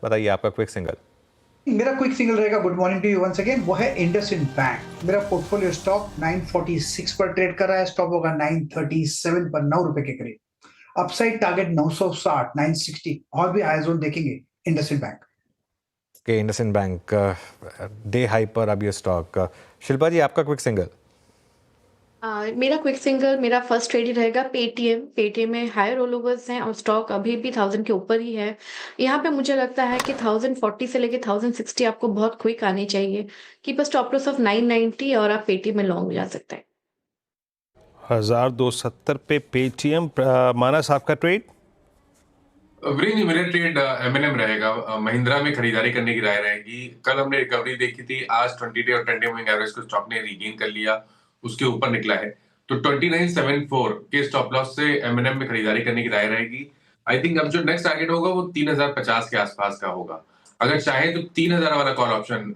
बताइए आपका quick single. मेरा क्विक सिंगल रहेगा, good morning to you once again, वो है इंडसइंड बैंक। मेरा पोर्टफोलियो स्टॉक 946 पर ट्रेड कर रहा है, स्टॉप होगा 937 पर, 9 रुपए के करीब। अपसाइड टारगेट 960, 960 और भी हाई जोन देखेंगे इंडसइंड बैंक के। इंडसइंड बैंक डे हाई पर अब ये स्टॉक। शिल्पा जी आपका क्विक सिंगल। मेरा क्विक सिंगल, मेरा फर्स्ट ट्रेड ही रहेगा पेटीएम। पेटीएम में हाई रोल ओवर्स हैं और स्टॉक अभी भी 1000 के ऊपर ही है। यहाँ पे मुझे लगता है कि 1040 से लेके 1060 आपको बहुत क्विक आनी चाहिए। Keep a stop loss of 990 और आप पेटीएम में लॉन्ग जा सकते हैं। 1270 पे पेटीएम। मानस आपका ट्रेड? नहीं, मेरा ट्रेड एमएनएम रहेगा। महिंद्रा में खरीदारी करने की राय रहेगी। कल हमने रिकवरी देखी थी, आज 20 डे और 10 डे मूविंग एवरेज को स्टॉक ने रीगेन कर लिया, उसके ऊपर निकला है। तो 2974 के स्टॉप लॉस से एमएनएम में खरीदारी करने की राय रहेगी। आई थिंक अब जो नेक्स्ट टारगेट होगा वो 3050 के आसपास का होगा। अगर चाहे तो 3000 वाला कॉल ऑप्शन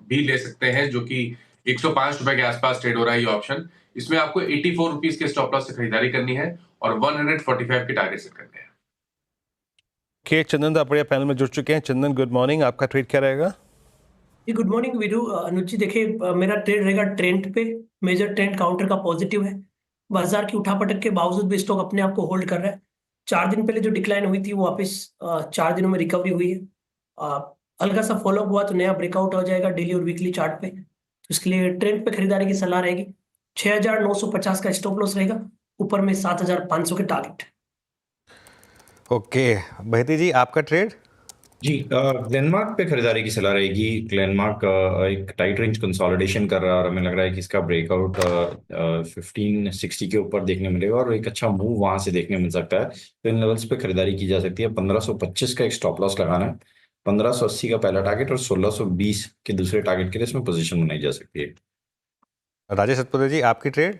भी ले सकते हैं, जो कि 105 रुपए के आसपास ट्रेड हो रहा है ये ऑप्शन। इसमें आपको 84 रुपीज के स्टॉप लॉस से खरीदारी करनी है और 145 के टारगेट सेट करने हैं। के चंदन दापड़िया पैनल में जुड़ चुके हैं। चंदन गुड मॉर्निंग, आपका ट्रेड क्या रहेगा? जी गुड मॉर्निंग वीरू। अनुज जी देखिए, मेरा ट्रेड रहेगा ट्रेंड पे। मेजर ट्रेंड काउंटर का पॉजिटिव है। बाजार की उठापटक के बावजूद भी स्टॉक अपने आप को होल्ड कर रहा है। 4 दिन पहले जो डिक्लाइन हुई थी वो वापस 4 दिनों में रिकवरी हुई है। हल्का सा फॉलोअप हुआ तो नया ब्रेकआउट हो जाएगा डेली और वीकली चार्ट पे। तो इसके लिए ट्रेंड पे खरीदारी की सलाह रहेगी। 6950 का स्टॉप लॉस रहेगा, ऊपर में 7500 के टारगेट। ओके बहती जी आपका ट्रेड? जी ग्लेनमार्क पे खरीदारी की सलाह रहेगी। ग्लेनमार्क एक टाइट रेंज कंसोलिडेशन कर रहा है और हमें लग रहा है कि इसका ब्रेकआउट 1560 के ऊपर देखने मिलेगा और एक अच्छा मूव वहां से देखने मिल सकता है। तो इन लेवल्स पे खरीदारी की जा सकती है। 1525 का एक स्टॉप लॉस लगाना है, 1580 का पहला टारगेट और 1620 के दूसरे टारगेट के लिए इसमें पोजीशन बनाई जा सकती है। राजेश सतपुते जी आपकी ट्रेड?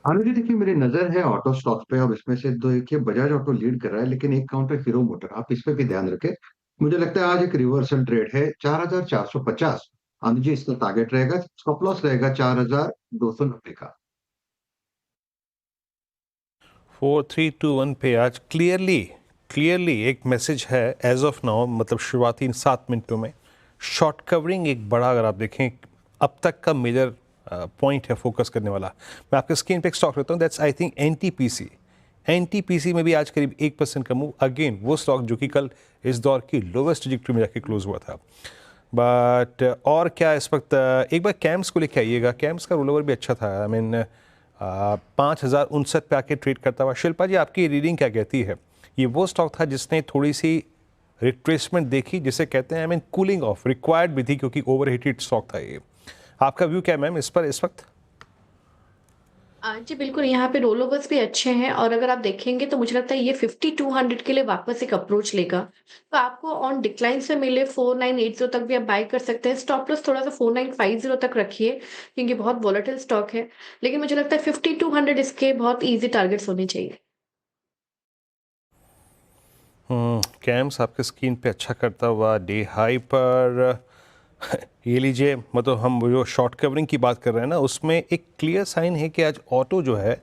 जी देखिए, मेरी नजर है ऑटो स्टॉक्स पे और इसमें से दो, देखिए बजाज ऑटो लीड कर रहा है लेकिन एक काउंटर हीरो मोटर, आप इस पे भी ध्यान रखें। मुझे लगता है आज एक रिवर्सल ट्रेड है 4450। जी इसका टारगेट रहेगा, स्टॉप लॉस रहेगा 4290 का। 4321 पे आज क्लियरली एक मैसेज है एज ऑफ नाउ, मतलब शुरुआती 7 मिनटों में शॉर्ट कवरिंग एक बड़ा, अगर आप देखें अब तक का मेजर पॉइंट है फोकस करने वाला। मैं आपके स्क्रीन पे एक स्टॉक लेता हूँ, दैट्स आई थिंक एनटीपीसी में भी आज करीब 1% का मूव। अगेन वो स्टॉक जो कि कल इस दौर की लोवेस्ट ट्रैजेक्टरी में जाके क्लोज हुआ था। बट और क्या इस वक्त एक बार कैम्स को लेके आइएगा। कैम्स का रोल ओवर भी अच्छा था। आई मीन 5059 पे आके ट्रेड करता हुआ। शिल्पा जी आपकी रीडिंग क्या कहती है? ये वो स्टॉक था जिसने थोड़ी सी रिट्रेसमेंट देखी, जिसे कहते हैं I mean cooling of required भी थी क्योंकि ओवर हीटेड स्टॉक था ये। आपका व्यू क्या मैम इस पर इस वक्त? जी बिल्कुल, यहाँ पे रोल ओवर्स भी अच्छे हैं और अगर आप देखेंगे तो मुझे लगता है ये 5200 के लिए वापस एक अप्रोच लेगा। तो आपको ऑन डिक्लाइन से मिले 4980 तक भी आप बाय कर सकते हैं। स्टॉप लॉस थोड़ा सा 4950 तक रखिए क्योंकि बहुत वॉलेटाइल स्टॉक है, लेकिन मुझे लगता है 5200 इसके बहुत ईजी टारगेट्स होने चाहिए। कैम्स आपके स्क्रीन पे अच्छा करता हुआ डे हाई पर ये लीजिए, मतलब हम जो शॉर्ट कवरिंग की बात कर रहे हैं ना, उसमें एक क्लियर साइन है कि आज ऑटो जो है,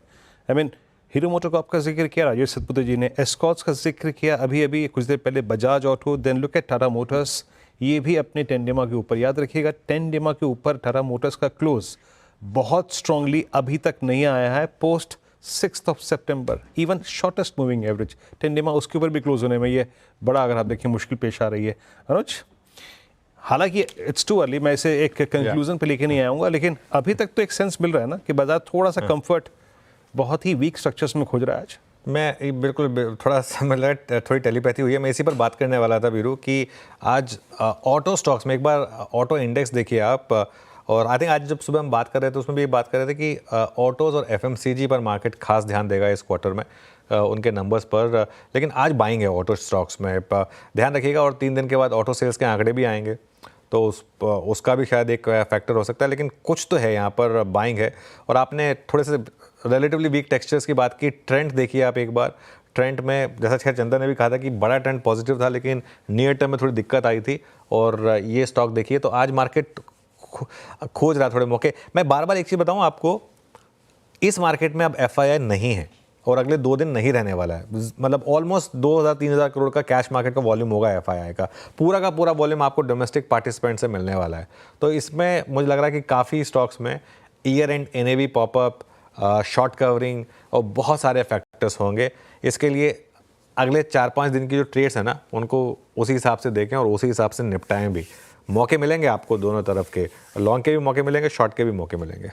आई मीन हीरो मोटर का जिक्र किया राजेश सतपुते जी ने, एस्कॉर्ट्स का जिक्र किया अभी कुछ देर पहले, Bajaj Auto, then look at Tata Motors. ये भी अपने टेंडेमा के ऊपर, याद रखिएगा टेंडेमा के ऊपर टाटा मोटर्स का क्लोज बहुत स्ट्रांगली अभी तक नहीं आया है पोस्ट 6 सितंबर। इवन शॉर्टेस्ट मूविंग एवरेज टेंडेमा उसके ऊपर भी क्लोज होने में ये बड़ा, अगर आप देखें, मुश्किल पेश आ रही है। अनुज, हालांकि इट्स टू अर्ली, मैं इसे एक कंक्लूजन पे लेके नहीं आऊँगा, लेकिन अभी तक तो एक सेंस मिल रहा है ना कि बाजार थोड़ा सा कंफर्ट बहुत ही वीक स्ट्रक्चर्स में खोज रहा है आज। मैं बिल्कुल थोड़ा सा मतलब थोड़ी टेलीपैथी हुई है। मैं इसी पर बात करने वाला था वीरू कि आज ऑटो स्टॉक्स में एक बार ऑटो इंडेक्स देखिए आप, और आई थिंक आज जब सुबह हम बात कर रहे थे उसमें भी बात कर रहे थे कि ऑटोज़ और एफएमसीजी पर मार्केट खास ध्यान देगा इस क्वार्टर में, उनके नंबर्स पर। लेकिन आज बाइंग है ऑटो स्टॉक्स में, ध्यान रखिएगा। और 3 दिन के बाद ऑटो सेल्स के आंकड़े भी आएंगे तो उसका भी शायद एक फैक्टर हो सकता है, लेकिन कुछ तो है यहाँ पर बाइंग है। और आपने थोड़े से रिलेटिवली वीक टेक्सचर्स की बात की, ट्रेंड देखिए आप एक बार। ट्रेंड में जैसा खैर चंदन ने भी कहा था कि बड़ा ट्रेंड पॉजिटिव था, लेकिन नियर टर्म में थोड़ी दिक्कत आई थी। और ये स्टॉक देखिए तो आज मार्केट खोज रहा थोड़े मौके। मैं बार बार एक चीज़ बताऊँ आपको, इस मार्केट में अब एफआईआई नहीं है, और अगले 2 दिन नहीं रहने वाला है। मतलब ऑलमोस्ट 2,000-3,000 करोड़ का कैश मार्केट का वॉल्यूम होगा एफआईआई का पूरा वॉल्यूम आपको डोमेस्टिक पार्टिसिपेंट से मिलने वाला है। तो इसमें मुझे लग रहा है कि काफ़ी स्टॉक्स में year and NAV popup, short covering और बहुत सारे फैक्टर्स होंगे। इसके लिए अगले 4-5 दिन की जो ट्रेड्स है ना, उनको उसी हिसाब से देखें और उसी हिसाब से निपटाएं भी। मौके मिलेंगे आपको दोनों तरफ के, लॉन्ग के भी मौके मिलेंगे, शॉर्ट के भी मौके मिलेंगे।